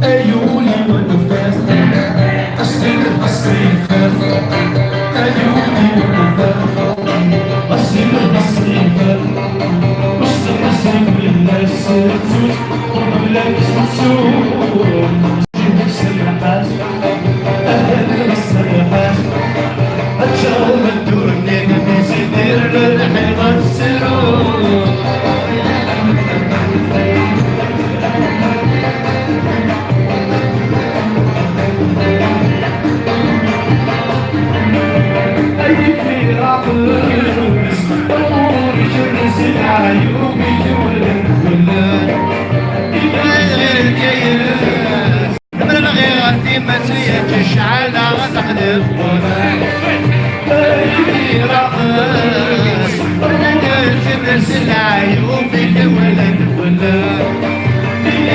عيوني ونفاس أصيل الصيفات عيوني ونفاس أصيل الصيفات وسط الصيف لله سلسوس وبلاك سلسوس جيبك سلحات أهل السلحات أتشاور الدنيا نبيزي دير للحيطة السرور أي في عقلس أمور جرس العيوب جولك ولاد غير الكياس من غير مسية تشعل غتحلف أي في عقلس أمور جرس العيوب جولك ولاد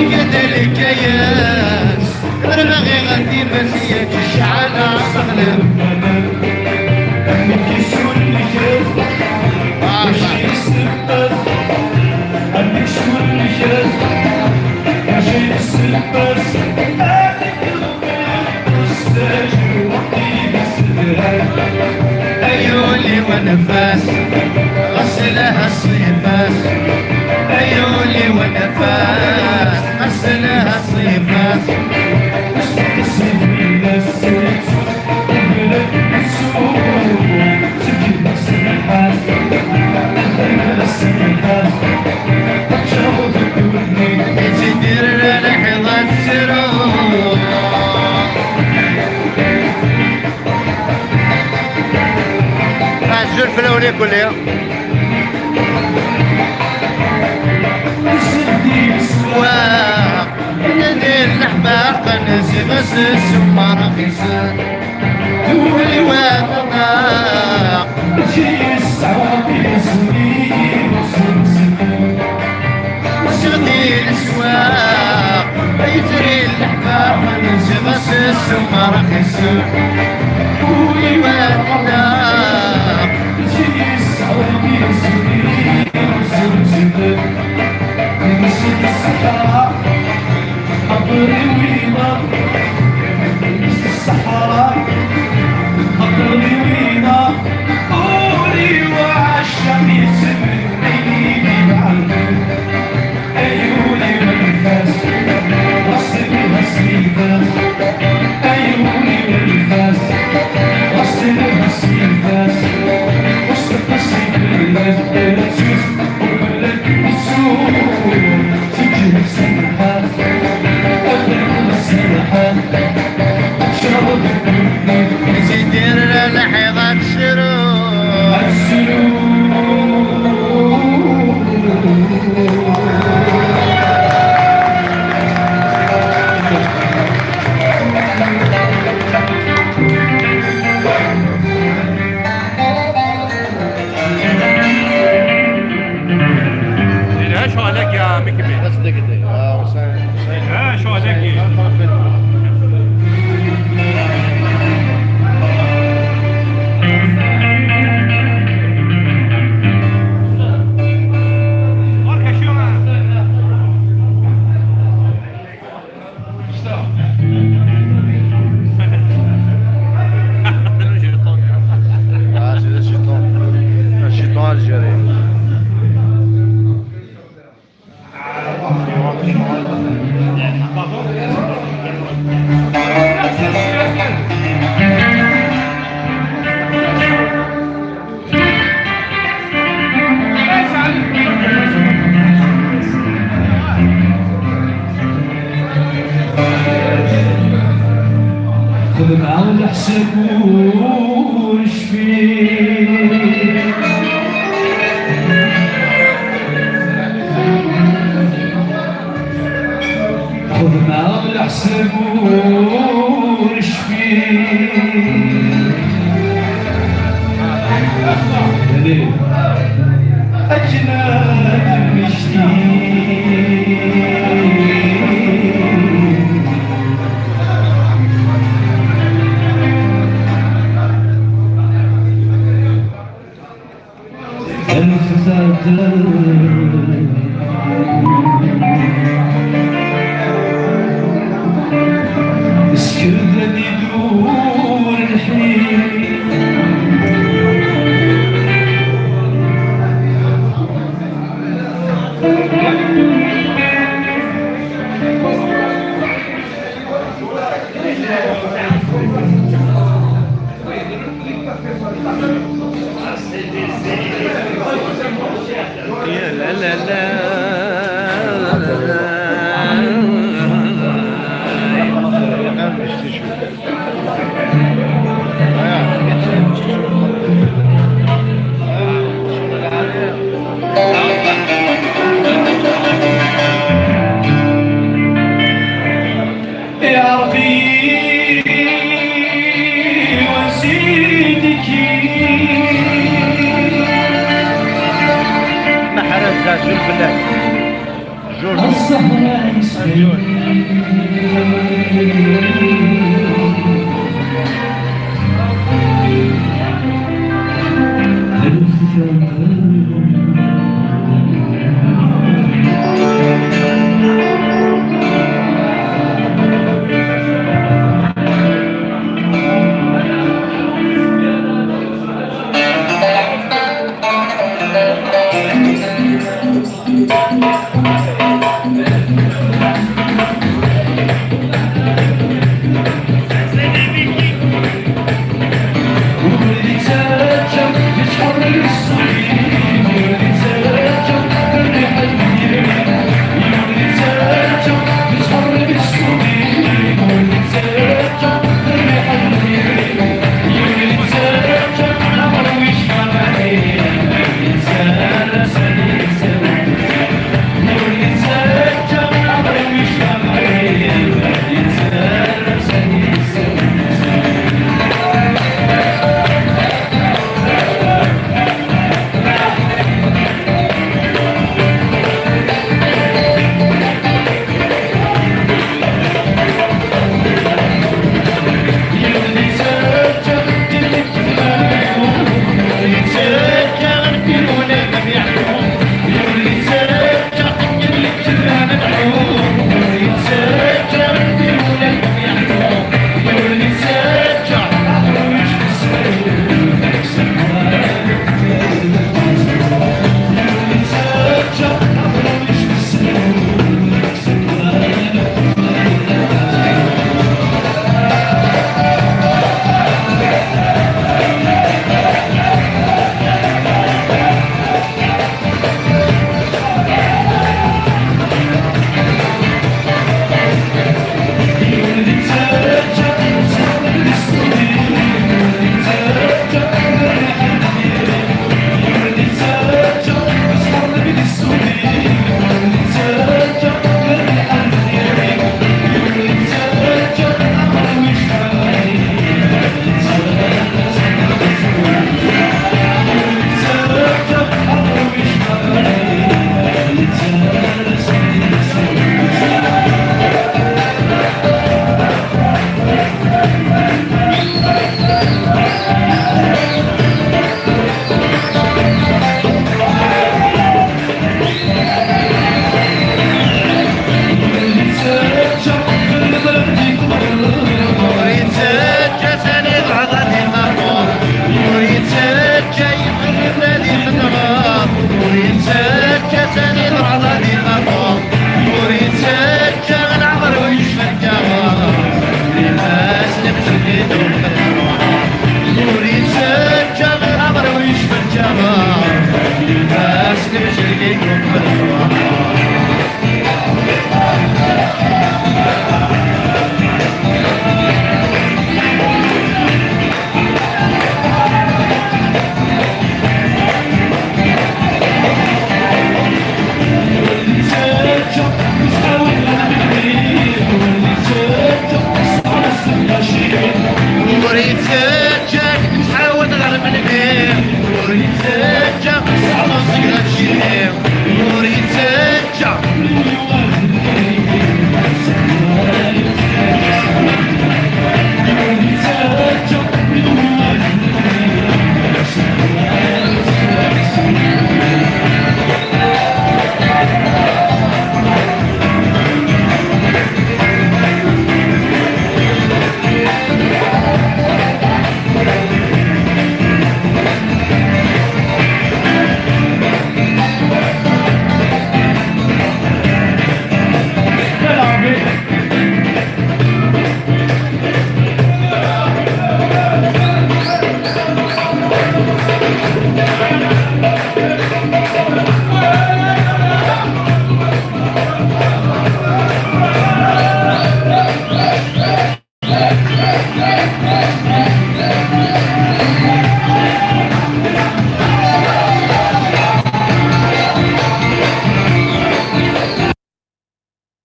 قدر الكياس من غير مسية تشعل غتحلف عيوني ونفاس غسلها الصيفات عيوني ونفاس غسلها الصيفات الصيف من السيف وبلد السوق سكن السمحات السمحات تشرب الدنيا تدير لحظة سرور الزلفة الأولية كلها سواق ندير الأحبار قنزي غس السمار خيسان دولي وطناق تجي الصعوب يسوي وسغدي الأسواق يجري الأحبار قنزي غس السمار خيسان دولي وطناق تجي الصعوب يسوي نسيت الصحراء خطري ويضا نسيت الصحراء خطري ويضا قولي وعشق يسمي عيني بعلم عيوني والنفاس غسلها الصيفات عيوني والنفاس غسلها الصيفات وسط الصيف لله تجيب سمحات أغلق السمحات أشرب الدنيا زيدير لحظة السرور شو عليك يا ميكي بيه؟ بس دقيقة شو عليك؟ خذ معه الحساب وش فيه خذ معه الحساب وش فيه أجناد المشتين عرقي وسيدك محرز جول بالله جول الزهراء جول